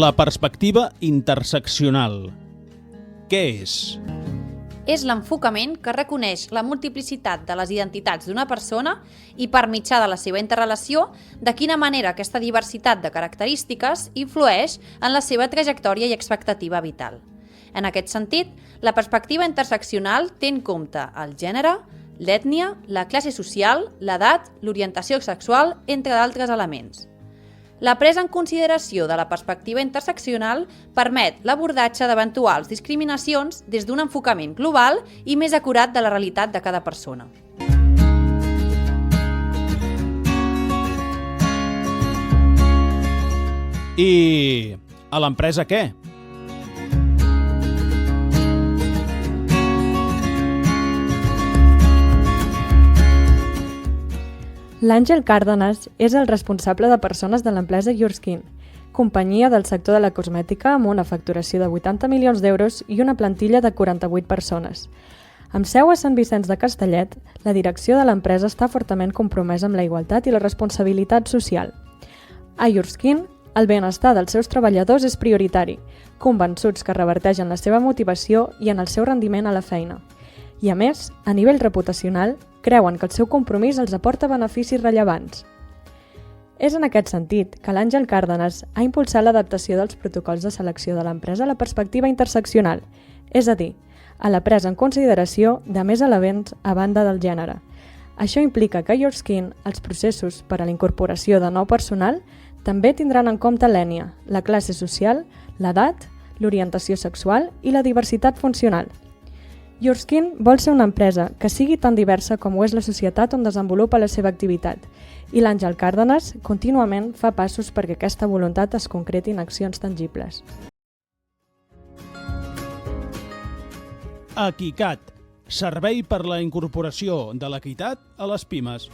La perspectiva interseccional. Què és? És l'enfocament que reconeix la multiplicitat de les identitats d'una persona i, per mitjà de la seva interrelació, de quina manera aquesta diversitat de característiques influeix en la seva trajectòria i expectativa vital. En aquest sentit, la perspectiva interseccional té en compte el gènere, l'ètnia, la classe social, l'edat, l'orientació sexual, entre d'altres elements. La presa en consideració de la perspectiva interseccional permet l'abordatge d'eventuals discriminacions des d'un enfocament global i més acurat de la realitat de cada persona. I a l'empresa què? L'Àngel Cárdenas és el responsable de persones de l'empresa YourSkin, companyia del sector de la cosmètica amb una facturació de 80 milions d'euros i una plantilla de 48 persones. Amb seu a Sant Vicenç de Castellet, la direcció de l'empresa està fortament compromesa amb la igualtat i la responsabilitat social. A YourSkin, el benestar dels seus treballadors és prioritari, convençuts que reverteix en la seva motivació i en el seu rendiment a la feina. I a més, a nivell reputacional, creuen que el seu compromís els aporta beneficis rellevants. És en aquest sentit que l'Àngel Cárdenas ha impulsat l'adaptació dels protocols de selecció de l'empresa a la perspectiva interseccional, és a dir, a la presa en consideració de més elements a banda del gènere. Això implica que a YourSkin els processos per a la incorporació de nou personal també tindran en compte l'ètnia, la classe social, l'edat, l'orientació sexual i la diversitat funcional. YourSkin vol ser una empresa que sigui tan diversa com ho és la societat on desenvolupa la seva activitat, i l'Àngel Cárdenas contínuament fa passos perquè aquesta voluntat es concreti en accions tangibles. Equicat, servei per la incorporació de l'equitat a les pimes.